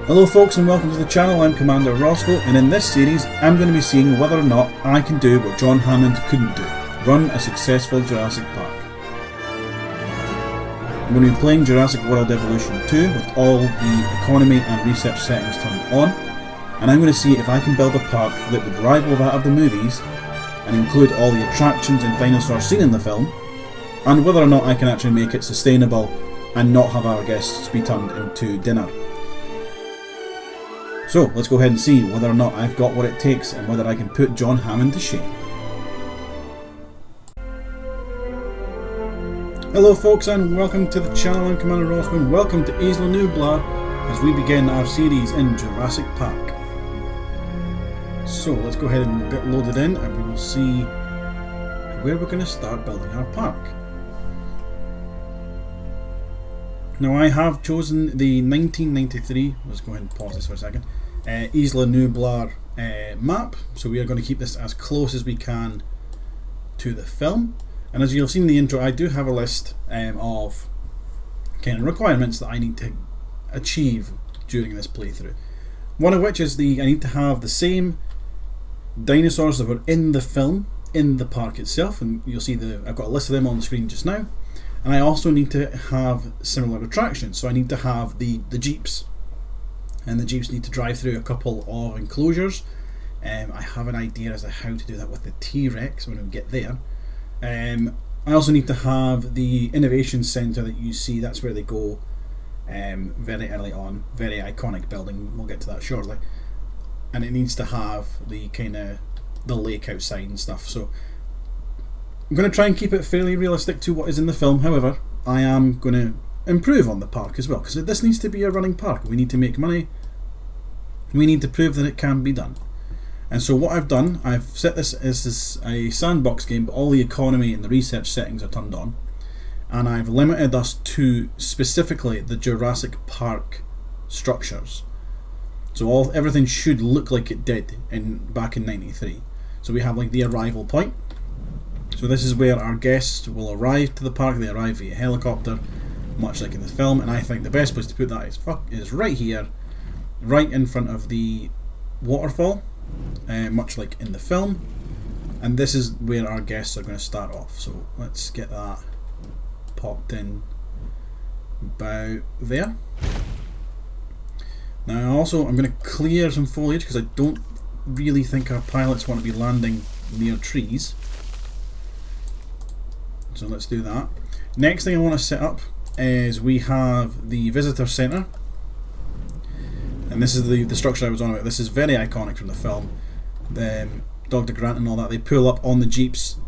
Hello folks and welcome to the channel. I'm Commander Roscoe, and in this series I'm going to be seeing whether or not I can do what John Hammond couldn't do: run a successful Jurassic Park. I'm going to be playing Jurassic World Evolution 2 with all the economy and research settings turned on, and I'm going to see if I can build a park that would rival that of the movies and include all the attractions and dinosaurs seen in the film, and whether or not I can actually make it sustainable and not have our guests be turned into dinner. So let's go ahead and see whether or not I've got what it takes and whether I can put John Hammond to shame. Hello folks and welcome to the channel. I'm Commander Roscoe and welcome to Isla Nublar as we begin our series in Jurassic Park. So let's go ahead and get loaded in and we will see where we're going to start building our park. Now I have chosen the 1993, let's go ahead and pause this for a second, Isla Nublar map. So we are going to keep this as close as we can to the film. And as you'll have seen in the intro, I do have a list of kind of requirements that I need to achieve during this playthrough. One of which is I need to have the same dinosaurs that were in the film in the park itself, and you'll see I've got a list of them on the screen just now. And I also need to have similar attractions, so I need to have the jeeps, and the jeeps need to drive through a couple of enclosures. I have an idea as to how to do that with the T-Rex when we get there. I also need to have the innovation centre that you see. That's where they go very early on, very iconic building, we'll get to that shortly. And it needs to have the kind of the lake outside and stuff. So I'm going to try and keep it fairly realistic to what is in the film. However, I am going to improve on the park as well, because this needs to be a running park. We need to make money. We need to prove that it can be done. And so what I've done, I've set this as a sandbox game, but all the economy and the research settings are turned on. And I've limited us to specifically the Jurassic Park structures. So everything should look like it did back in '93. So we have like the arrival point. So this is where our guests will arrive to the park. They arrive via helicopter, much like in the film, and I think the best place to put that is right here, right in front of the waterfall, much like in the film. And this is where our guests are going to start off. So let's get that popped in about there. Now also I'm going to clear some foliage because I don't really think our pilots want to be landing near trees. So let's do that. Next thing I want to set up is we have the visitor centre, and this is the structure I was on about. This is very iconic from the film. The Dr. Grant and all that, they pull up on the jeeps,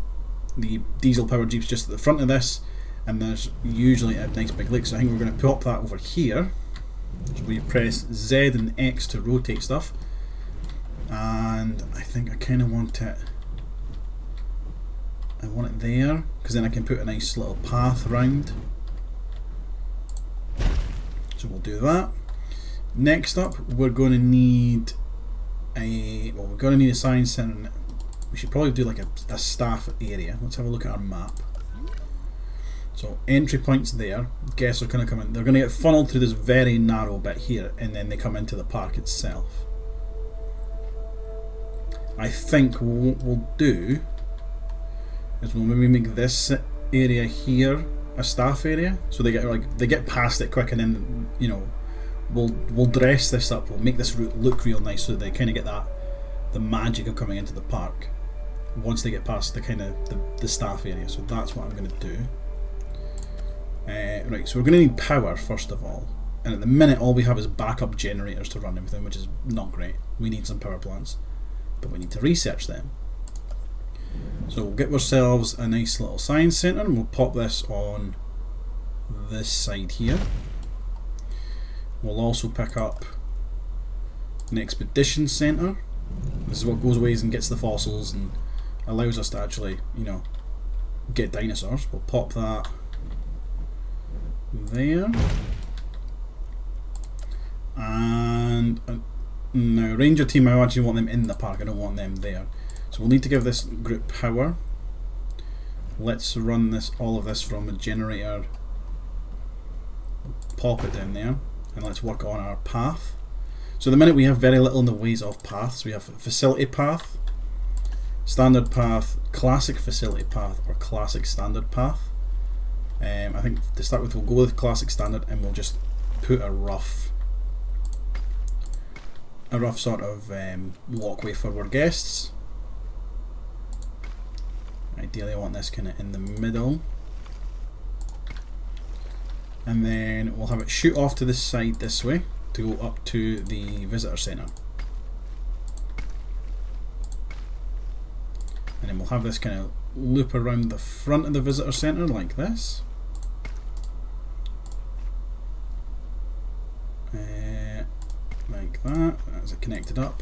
the diesel powered jeeps, just at the front of this, and there's usually a nice big lake. So I think we're going to pop that over here. So we press Z and X to rotate stuff, and I think I kind of want it. I want it there, because then I can put a nice little path around. So we'll do that. Next up, we're going to need a science centre. We should probably do like a staff area. Let's have a look at our map. So entry points there. Guests are going to come in. They're going to get funneled through this very narrow bit here, and then they come into the park itself. I think what we'll do is we'll maybe make this area here a staff area, so they get past it quick, and then we'll dress this up. We'll make this route look real nice, so they kind of get the magic of coming into the park once they get past the staff area. So that's what I'm going to do. Right, so we're going to need power first of all, and at the minute all we have is backup generators to run everything, which is not great. We need some power plants, but we need to research them. So we'll get ourselves a nice little science centre, and we'll pop this on this side here. We'll also pick up an expedition centre. This is what goes away and gets the fossils and allows us to actually, get dinosaurs. We'll pop that there. And now ranger team, I actually want them in the park, I don't want them there. So we'll need to give this group power. Let's run all of this from a generator. Pop it down there, and let's work on our path. So at the minute we have very little in the ways of paths. We have facility path, standard path, classic facility path, or classic standard path. I think to start with we'll go with classic standard, and we'll just put a rough sort of walkway for our guests. Ideally I want this kind of in the middle, and then we'll have it shoot off to the side this way to go up to the visitor centre, and then we'll have this kind of loop around the front of the visitor centre like this. Like that, as it connected up.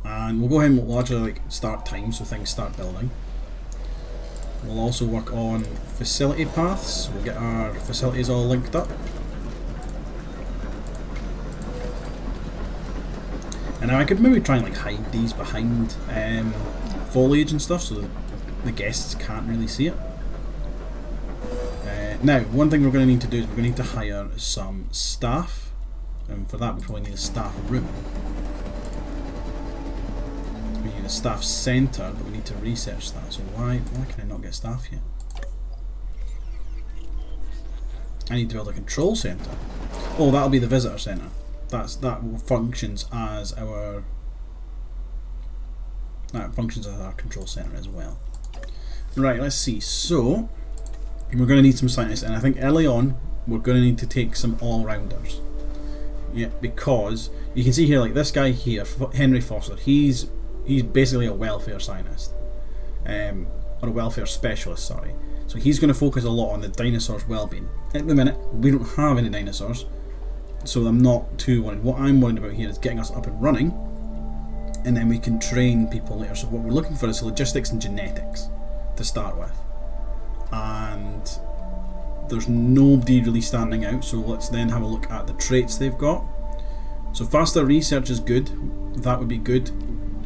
And we'll go ahead and largely start time, so things start building. We'll also work on facility paths. We'll get our facilities all linked up. And now I could maybe try and hide these behind foliage and stuff so that the guests can't really see it. Now, one thing we're going to need to do is we're going to need to hire some staff, and for that we probably need a staff room. We need a staff centre, but we need to research that. So why can I not get staff yet? I need to build a control centre. Oh, that'll be the visitor centre. That functions as our control centre as well. Right, let's see. So we're going to need some scientists, and I think early on we're going to need to take some all-rounders. Yeah, because you can see here, like this guy here, Henry Foster, he's basically a welfare scientist, or a welfare specialist, sorry. So he's going to focus a lot on the dinosaurs' well-being. At the minute, we don't have any dinosaurs, so I'm not too worried. What I'm worried about here is getting us up and running, and then we can train people later. So what we're looking for is logistics and genetics to start with. And there's nobody really standing out, so let's then have a look at the traits they've got. So faster research is good, that would be good.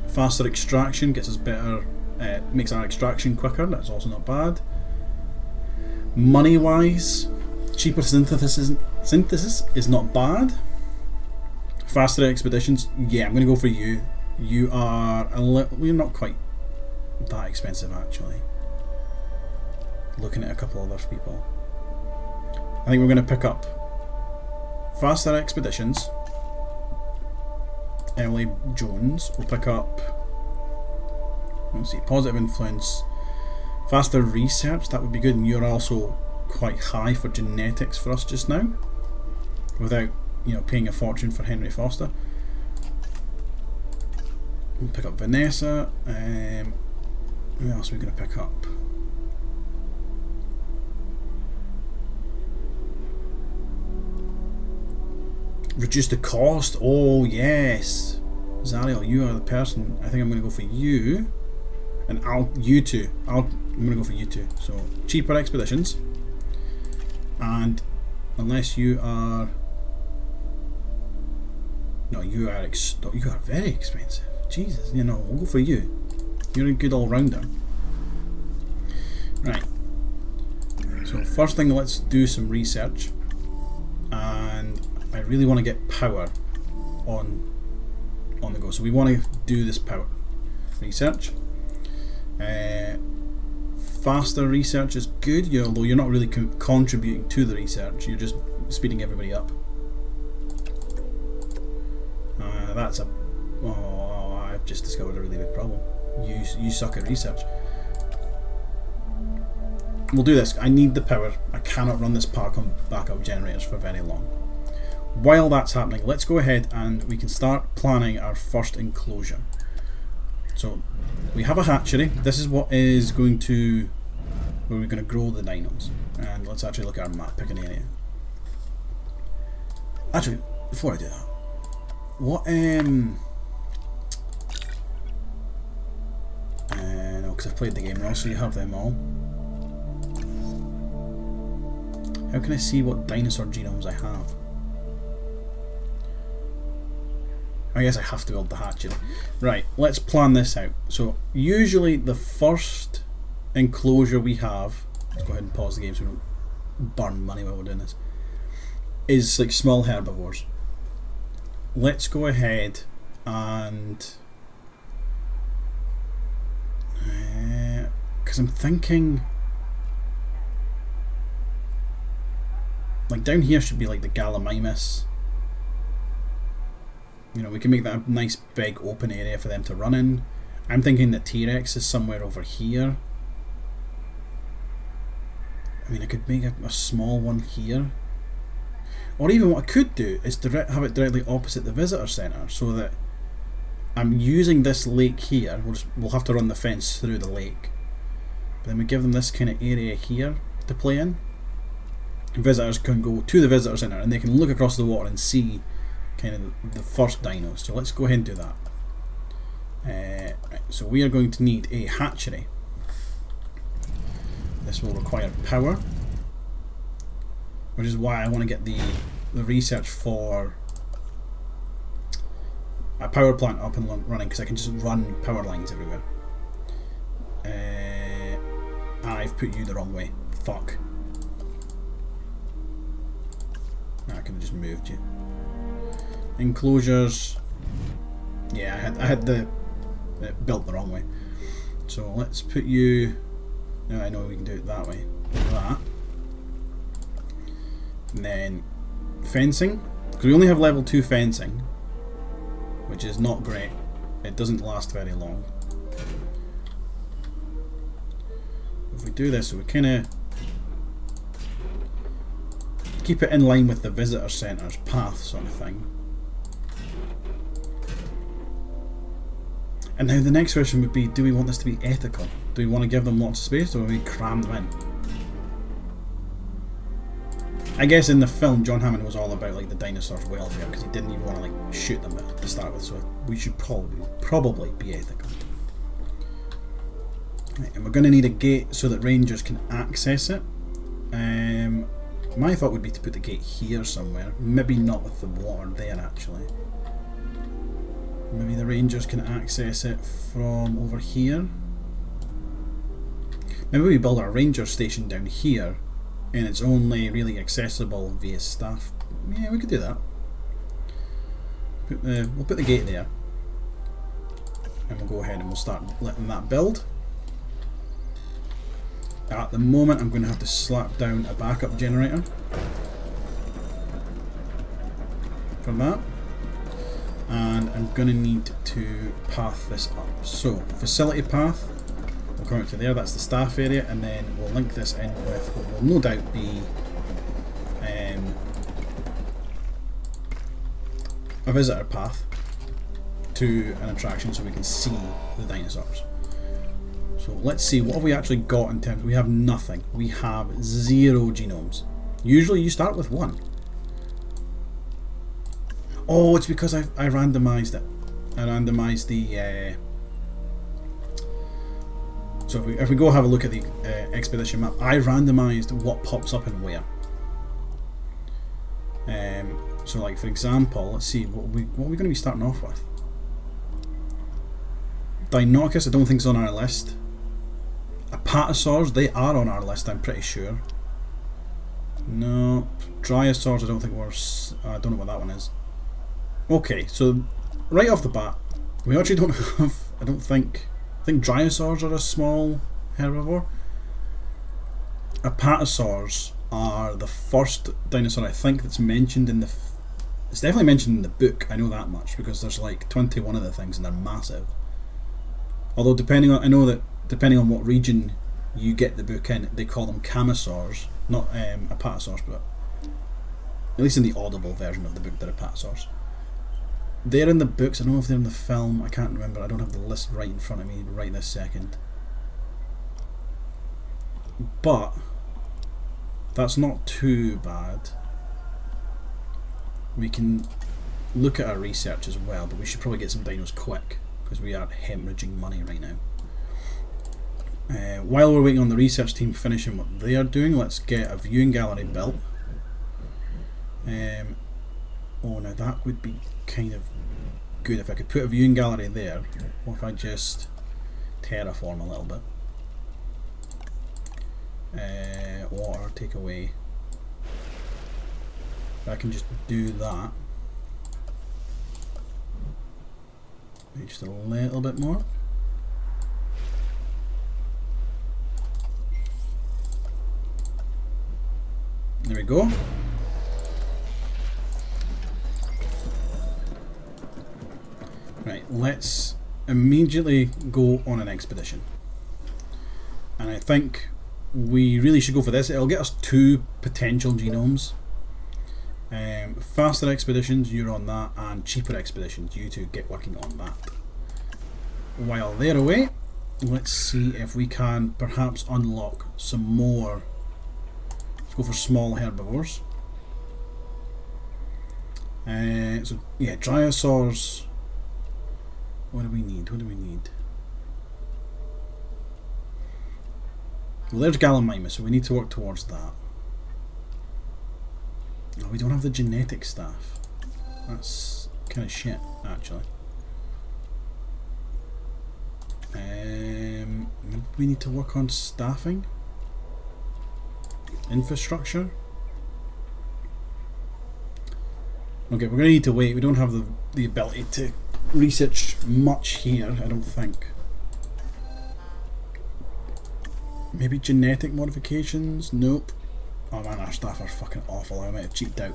Faster extraction gets us better, makes our extraction quicker, that's also not bad. Money wise, cheaper synthesis is not bad. Faster expeditions, yeah, I'm going to go for you. You are you're not quite that expensive actually. Looking at a couple of other people, I think we're going to pick up faster expeditions. Emily Jones will pick up, let's see, positive influence, faster research, that would be good, and you're also quite high for genetics for us just now, without paying a fortune for Henry Foster. We'll pick up Vanessa. Who else are we going to pick up? Reduce the cost. Oh yes, Zariel, you are the person. I think I'm going to go for you, and I'm going to go for you two. So cheaper expeditions, and unless you are, no, you are very expensive. Jesus, we'll go for you. You're a good all-rounder. Right. So first thing, let's do some research, and I really want to get power on the go. So we want to do this power research. Faster research is good, although you're not really contributing to the research. You're just speeding everybody up. I've just discovered a really big problem. You suck at research. We'll do this. I need the power. I cannot run this park on backup generators for very long. While that's happening, let's go ahead and we can start planning our first enclosure. So we have a hatchery. This is what is going to, where we're going to grow the dinos. And let's actually look at our map, pick an area. Actually, before I do that, what no, because I've played the game now, so you have them all. How can I see what dinosaur genomes I have? I guess I have to build the hatchery. Right, let's plan this out. So usually the first enclosure we have, let's go ahead and pause the game so we don't burn money while we're doing this, is like small herbivores. let's go ahead and because I'm thinking like down here should be like the Gallimimus. You know, we can make that a nice big open area for them to run in. I'm thinking the T-Rex is somewhere over here. I mean, I could make a small one here. Or even what I could do is have it directly opposite the visitor centre, so that I'm using this lake here. We'll have to run the fence through the lake. But then we give them this kind of area here to play in. Visitors can go to the visitor centre and they can look across the water and see kind of the first dinos. So let's go ahead and do that. Right, so we are going to need a hatchery. This will require power, which is why I want to get the research for a power plant up and running, because I can just run power lines everywhere. I've put you the wrong way. Fuck. I could have just moved you. Enclosures. Yeah, I had the built the wrong way. So let's put you. Now I know we can do it that way. Like that. And then fencing, because we only have level 2 fencing, which is not great. It doesn't last very long. If we do this, so we kind of keep it in line with the visitor centre's path sort of thing. And now the next question would be, do we want this to be ethical? Do we want to give them lots of space, or will we cram them in? I guess in the film, John Hammond was all about like the dinosaurs' welfare, because he didn't even want to like shoot them to start with. So we should probably be ethical. Right, and we're going to need a gate so that rangers can access it. My thought would be to put the gate here somewhere. Maybe not with the water there actually. Maybe the rangers can access it from over here. Maybe we build our ranger station down here, and it's only really accessible via staff. Yeah, we could do that. We'll put the gate there, and we'll go ahead and we'll start letting that build. At the moment, I'm going to have to slap down a backup generator for that. And I'm going to need to path this up. So, facility path, we'll come out to there, that's the staff area, and then we'll link this in with what will no doubt be a visitor path to an attraction so we can see the dinosaurs. So let's see, what have we actually got in terms, we have nothing. We have 0 genomes. Usually you start with 1. Oh, it's because I randomised it. I randomised the... so if we go have a look at the expedition map, I randomised what pops up and where. So like for example, let's see, what are we going to be starting off with? Dinocus, I don't think is on our list. Apatosaurs, they are on our list, I'm pretty sure. No, Dryosaurs, I don't think we're... I don't know what that one is. Okay, so right off the bat, we actually don't have, I think Dryosaurs are a small herbivore. Apatosaurs are the first dinosaur I think that's mentioned in the... It's definitely mentioned in the book, I know that much, because there's like 21 of the things and they're massive. Although I know that depending on what region you get the book in, they call them camosaurs, not apatosaurs, but at least in the audible version of the book they're apatosaurs. They're in the books, I don't know if they're in the film, I can't remember, I don't have the list right in front of me right this second. But that's not too bad. We can look at our research as well, but we should probably get some dinos quick, because we are hemorrhaging money right now. While we're waiting on the research team finishing what they are doing, let's get a viewing gallery built. Oh, now that would be kind of good if I could put a viewing gallery there. What if I just terraform a little bit? Water, take away. If I can just do that. Maybe just a little bit more. There we go. Right, let's immediately go on an expedition. And I think we really should go for this. It'll get us 2 potential genomes. Faster expeditions, you're on that, and cheaper expeditions, you two get working on that. While they're away, let's see if we can perhaps unlock some more. Let's go for small herbivores. So yeah, dinosaurs. What do we need? What do we need? Well, there's Gallimimus, so we need to work towards that. Oh, we don't have the genetic staff. That's kind of shit, actually. Maybe we need to work on staffing? Infrastructure? Okay, we're going to need to wait. We don't have the ability to research much here, I don't think. Maybe genetic modifications? Nope. Oh man, our staff are fucking awful. I might have cheaped out.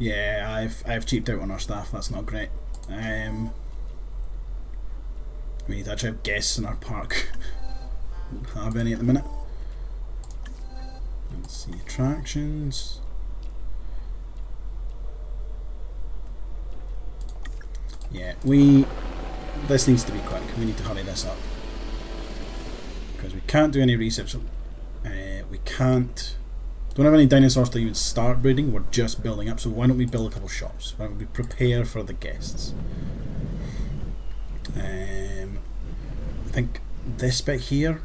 Yeah, I've cheaped out on our staff. That's not great. We need to actually have guests in our park. Don't have any at the minute. Let's see, attractions. Yeah, this needs to be quick. We need to hurry this up because we can't do any research. We don't have any dinosaurs to even start breeding. We're just building up. So why don't we build a couple shops? Why don't we prepare for the guests? I think this bit here.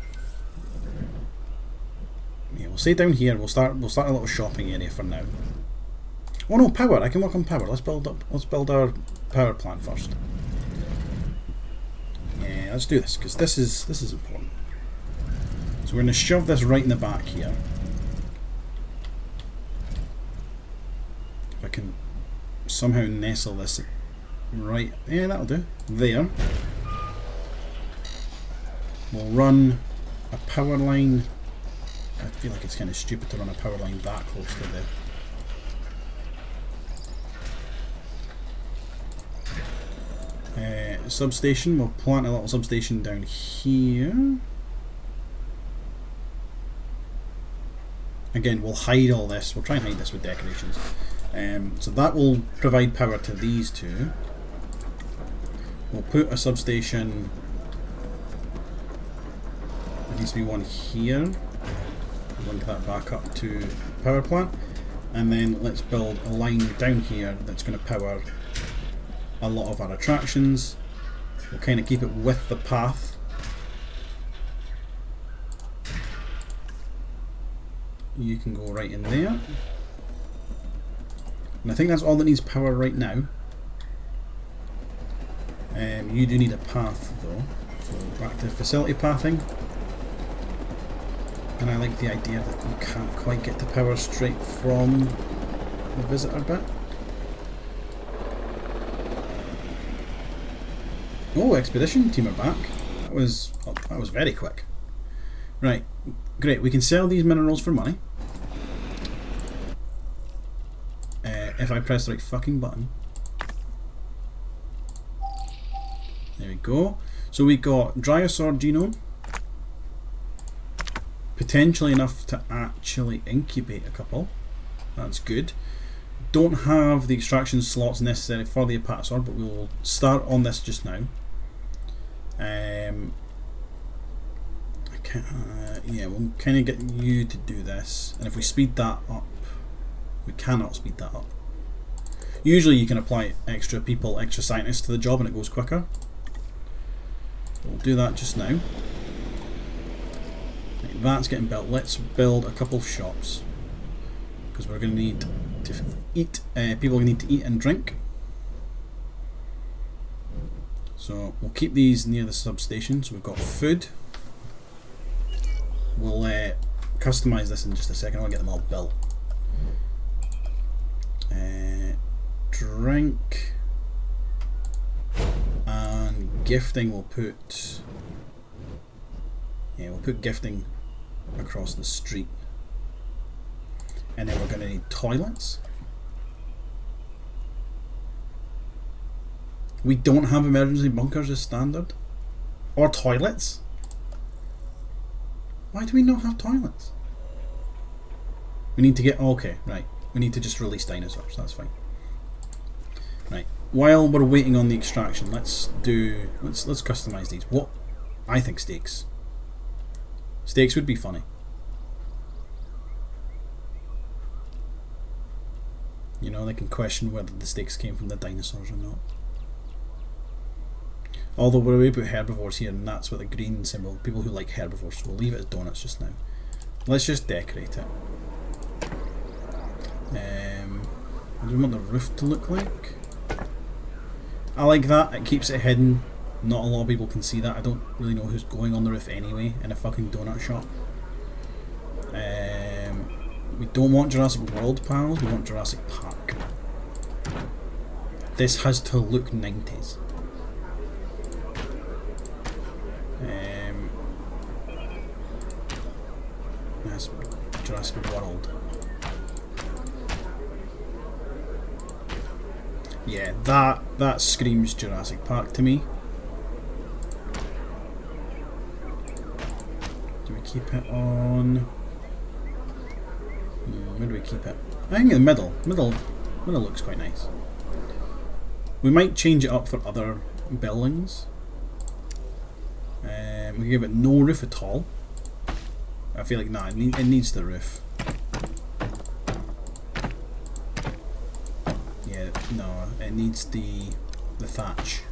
Yeah, we'll stay down here. We'll start a little shopping area for now. Oh no, power! I can work on power. Let's build our power plant first. Yeah, let's do this because this is important. So we're going to shove this right in the back here. If I can somehow nestle this right, yeah, that'll do. There. We'll run a power line. I feel like it's kind of stupid to run a power line that close to the substation. We'll plant a little substation down here. Again, we'll hide all this. We'll try and hide this with decorations. So that will provide power to these two. We'll put a substation. There needs to be one here. Link that back up to the power plant. And then let's build a line down here that's going to power a lot of our attractions. We'll kind of keep it with the path. You can go right in there. And I think that's all that needs power right now. You do need a path though. So back to facility pathing. And I like the idea that you can't quite get the power straight from the visitor bit. Oh, expedition team are back. That was very quick. Right, great. We can sell these minerals for money. If I press the right fucking button. There we go. So we got Drysaur genome. Potentially enough to actually incubate a couple. That's good. Don't have the extraction slots necessary for the Apatosaur, but we'll start on this just now. Yeah, we'll kind of get you to do this, and if we speed that up, we cannot speed that up. Usually you can apply extra people, extra scientists to the job and it goes quicker. We'll do that just now. Right, that's getting built. Let's build a couple shops because we're going to need to eat. People need to eat and drink. So we'll keep these near the substation. So we've got food, we'll customise this in just a second. I'll get them all built. Drink and gifting. We'll put gifting across the street, and then we're going to need toilets. We don't have emergency bunkers as standard, or toilets. Why do we not have toilets? We need to get okay, right. We need to just release dinosaurs. That's fine. Right. While we're waiting on the extraction, let's customize these. What? I think steaks. Steaks would be funny. You know, they can question whether the steaks came from the dinosaurs or not. Although we put herbivores here, and that's what the green symbol. People who like herbivores, so we'll leave it as donuts just now. Let's just decorate it. What do we want the roof to look like? I like that. It keeps it hidden. Not a lot of people can see that. I don't really know who's going on the roof anyway in a fucking donut shop. We don't want Jurassic World panels. We want Jurassic Park. This has to look 90s. That's Jurassic World. Yeah, that screams Jurassic Park to me. Do we keep it on? Where do we keep it? I think in the middle. Middle looks quite nice. We might change it up for other buildings. We can give it no roof at all. I feel like nah, it needs the roof. Yeah, no, it needs the thatch.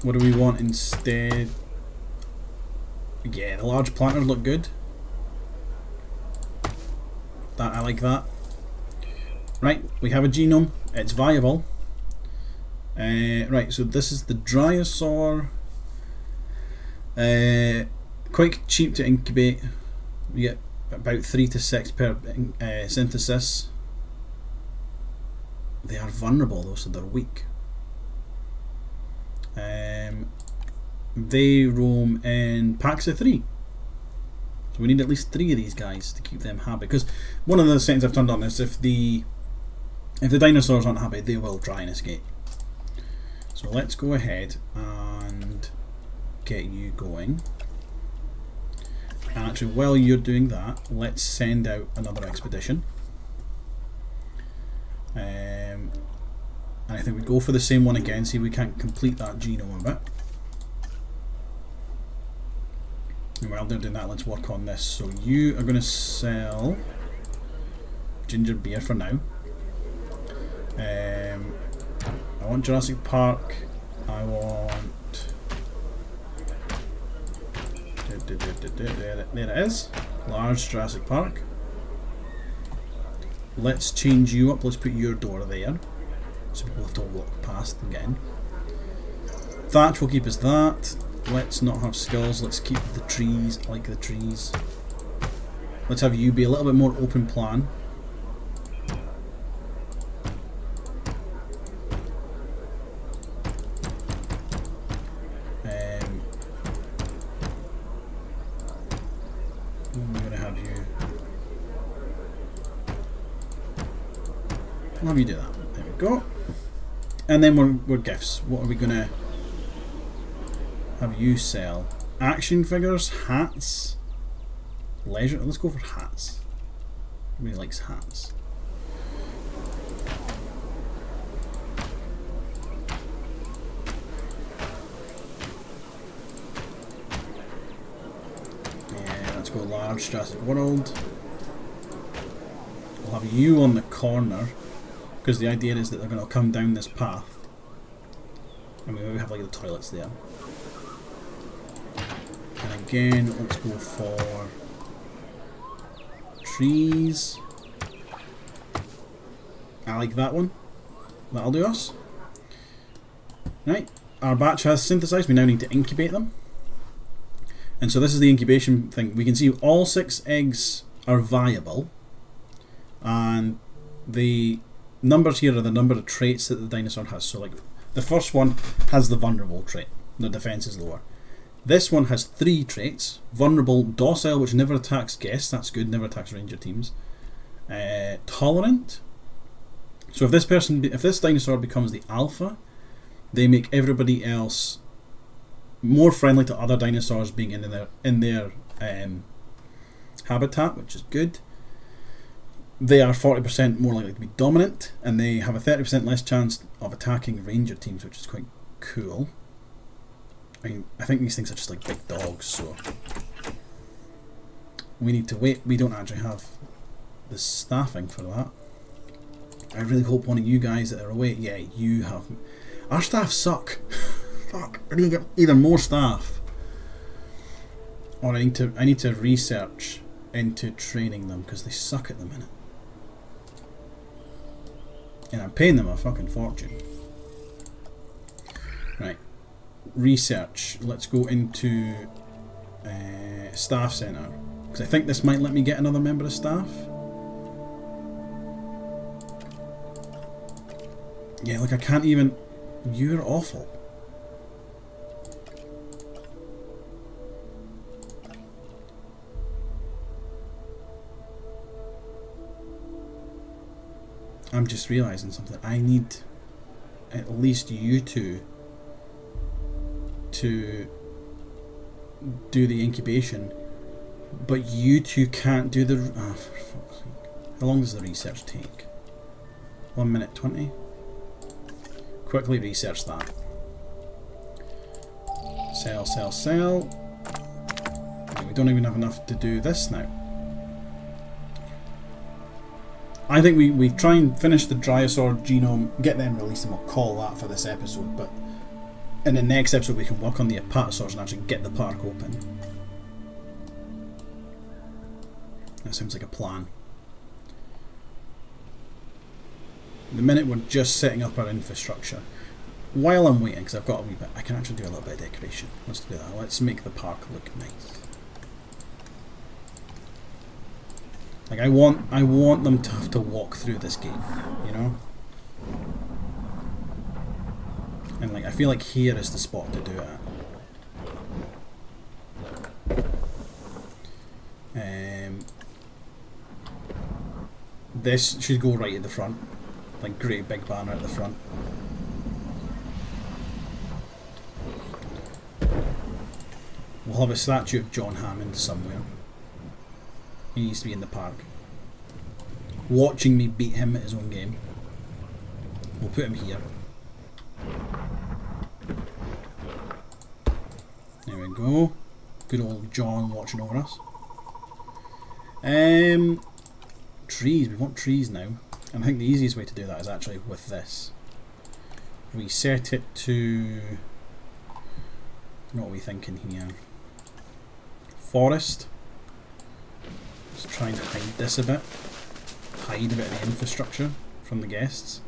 What do we want instead? Yeah, the large planters look good. I like that. Right, we have a genome. It's viable. Right, so this is the Dryosaur. Quite cheap to incubate. We get about 3 to 6 per synthesis. They are vulnerable though, so they're weak. They roam in packs of 3. So we need at least 3 of these guys to keep them happy. Because one of the settings I've turned on is if the dinosaurs aren't happy, they will try and escape. So let's go ahead and get you going. And actually, while you're doing that, let's send out another expedition. And I think we go for the same one again, see if we can't complete that genome a bit. And while they're doing that, let's work on this. So you are going to sell ginger beer for now. I want Jurassic Park. I want... There it is. Large Jurassic Park. Let's change you up. Let's put your door there, so people have to walk past and get in. Thatch will keep us that. Let's not have skulls. Let's keep the trees. I like the trees. Let's have you be a little bit more open plan. I'm going to have you. I'll have you do that. There we go. And then we're gifts. What are we going to have you sell? Action figures, hats, leisure. Let's go for hats. Everybody likes hats. Yeah, let's go large Jurassic World. We'll have you on the corner because the idea is that they're going to come down this path. And we maybe have like the toilets there. And again, let's go for trees. I like that one. That'll do us. Right, our batch has synthesized. We now need to incubate them. And so this is the incubation thing. We can see all 6 eggs are viable, and the numbers here are the number of traits that the dinosaur has. So like the first one has the vulnerable trait, the defense is lower. This one has 3 traits: vulnerable, docile, which never attacks guests, that's good, never attacks ranger teams. Tolerant. So if this dinosaur becomes the alpha, they make everybody else more friendly to other dinosaurs being in their habitat, which is good. They are 40% more likely to be dominant, and they have a 30% less chance of attacking ranger teams, which is quite cool. I mean, I think these things are just like big dogs, so we need to wait. We don't actually have the staffing for that. I really hope one of you guys that are away, yeah, you have. Our staff suck. Fuck, I need to get either more staff, or I need to research into training them, because they suck at the minute. And I'm paying them a fucking fortune. Right. Research. Let's go into staff centre, because I think this might let me get another member of staff. Yeah, like I can't even. You're awful. I'm just realising something. I need at least you two to do the incubation, but you two can't do the. Oh, for fuck's sake. How long does the research take? 1 minute 20. Quickly research that. Sell, sell, sell. We don't even have enough to do this now. I think we try and finish the Drysaur genome, get them released, and we'll call that for this episode. But in the next episode we can work on the Apatosaurs and actually get the park open. That sounds like a plan. At the minute we're just setting up our infrastructure. While I'm waiting, because I've got a wee bit, I can actually do a little bit of decoration. Let's do that. Let's make the park look nice. Like I want them to have to walk through this game, you know? And like I feel like here is the spot to do it. This should go right at the front. Like great big banner at the front. We'll have a statue of John Hammond somewhere. He needs to be in the park, watching me beat him at his own game. We'll put him here. There we go. Good old John watching over us. Trees. We want trees now. And I think the easiest way to do that is actually with this. We set it to... What are we thinking here? Forest. Let's try and hide this a bit. Hide a bit of the infrastructure from the guests.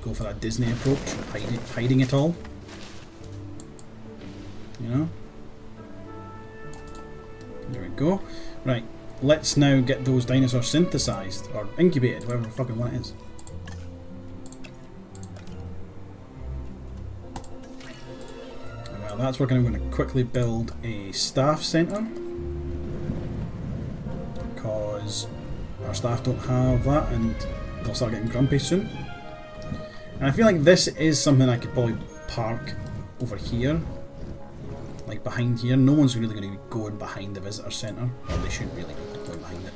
Go for that Disney approach, hiding it all. You know? There we go. Right, let's now get those dinosaurs synthesized, or incubated, whatever the fucking one it is. Well, that's working. I'm going to quickly build a staff centre, because our staff don't have that and they'll start getting grumpy soon. And I feel like this is something I could probably park over here, like behind here. No one's really going to be going behind the visitor centre, or they shouldn't really be going behind it.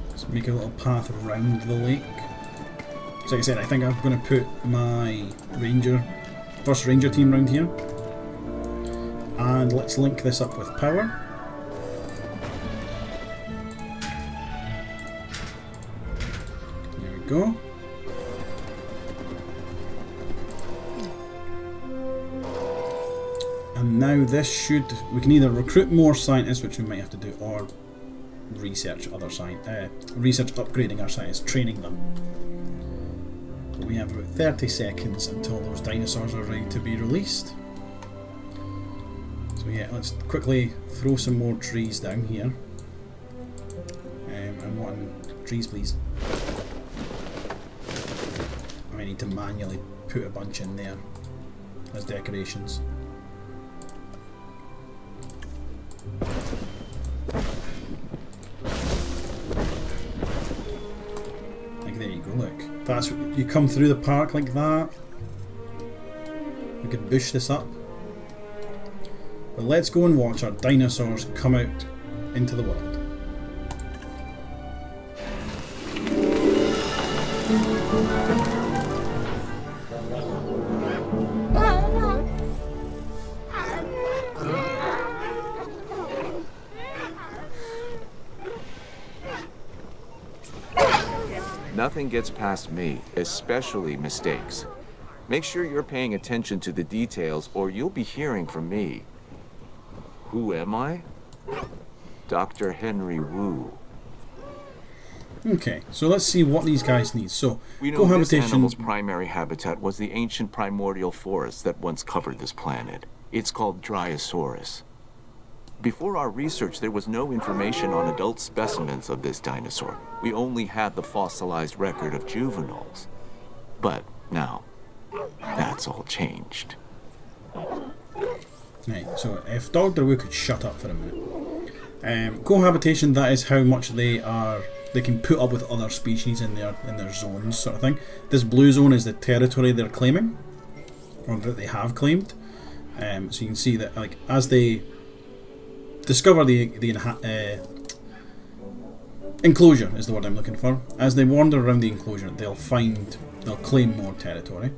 Let's make a little path around the lake. So like I said, I think I'm going to put my first ranger team around here, and let's link this up with power. There we go. And now this should, we can either recruit more scientists, which we might have to do, or research other science, research upgrading our science, training them. But we have about 30 seconds until those dinosaurs are ready to be released. So yeah, let's quickly throw some more trees down here. I'm wanting trees, please. I need to manually put a bunch in there as decorations. Like, there you go, look. That's, you come through the park like that. We could bush this up. But let's go and watch our dinosaurs come out into the world. Nothing gets past me, especially mistakes. Make sure you're paying attention to the details or you'll be hearing from me. Who am I? Dr. Henry Wu. Okay, so let's see what these guys need. So, we know this animal's primary habitat was the ancient primordial forest that once covered this planet. It's called Dryosaurus. Before our research, there was no information on adult specimens of this dinosaur. We only had the fossilized record of juveniles. But now, that's all changed. Right, so if Dr. Wu could shut up for a minute. Cohabitation, that is how much they can put up with other species in their zones, sort of thing. This blue zone is the territory they're claiming, or that they have claimed. So you can see that, like, as they discover the enclosure is the word I'm looking for. As they wander around the enclosure, they'll claim more territory.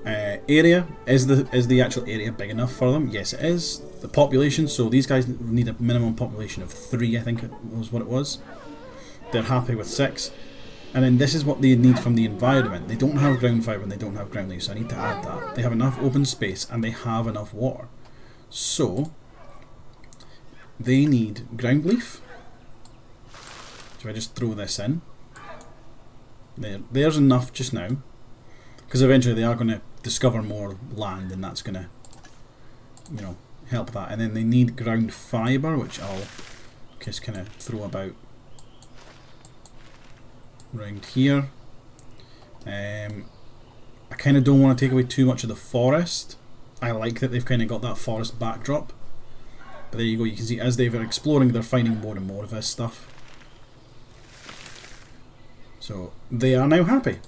Area, is the actual area big enough for them? Yes, it is. The population, so these guys need a minimum population of 3, I think it was what it was. They're happy with 6. And then this is what they need from the environment. They don't have ground fibre and they don't have ground leaf, so I need to add that. They have enough open space and they have enough water. So they need ground leaf. So I just throw this in. There's enough just now. Because eventually they are going to discover more land and that's going to, you know, help that. And then they need ground fibre, which I'll just kind of throw about around here. I kind of don't want to take away too much of the forest. I like that they've kind of got that forest backdrop. But there you go, you can see as they're exploring, they're finding more and more of this stuff. So they are now happy.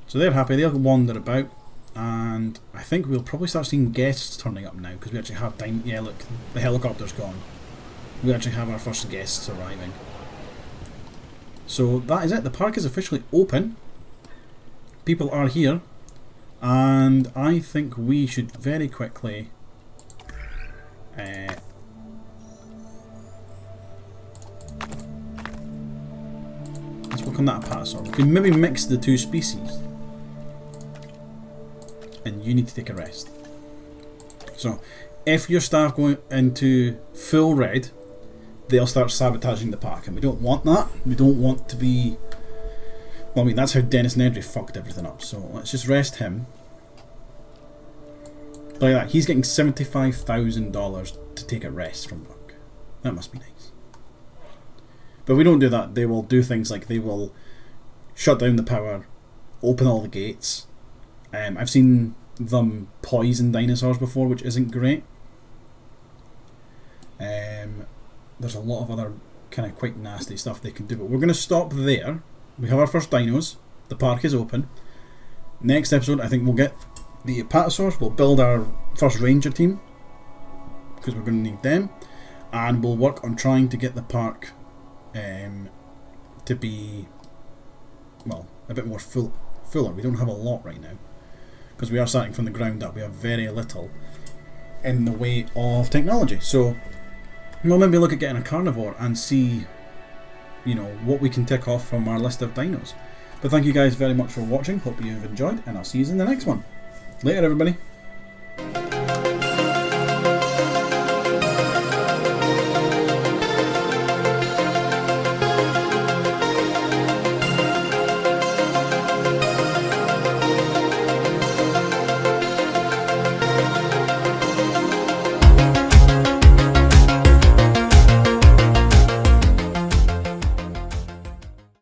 So they're happy, they'll wander about, and I think we'll probably start seeing guests turning up now, because we actually have time. Yeah, look, the helicopter's gone. We actually have our first guests arriving. So that is it, the park is officially open. People are here, and I think we should very quickly let's work on that apatosaur. We can maybe mix the two species. And you need to take a rest. So, if your staff go into full red, they'll start sabotaging the park, and we don't want that. We don't want to be... Well, I mean, that's how Dennis Nedry fucked everything up, so let's just rest him. Like that, he's getting $75,000 to take a rest from work. That must be nice. But if we don't do that, they will do things like they will shut down the power, open all the gates. I've seen them poison dinosaurs before, which isn't great. There's a lot of other kind of quite nasty stuff they can do, but we're going to stop there. We have our first dinos. The park is open. Next episode, I think we'll get the apatosaurs. We'll build our first ranger team, because we're going to need them, and we'll work on trying to get the park to be, well, a bit more fuller. We don't have a lot right now, because we are starting from the ground up. We have very little in the way of technology. So we'll maybe look at getting a carnivore and see, you know, what we can tick off from our list of dinos. But thank you guys very much for watching. Hope you've enjoyed, and I'll see you in the next one. Later, everybody.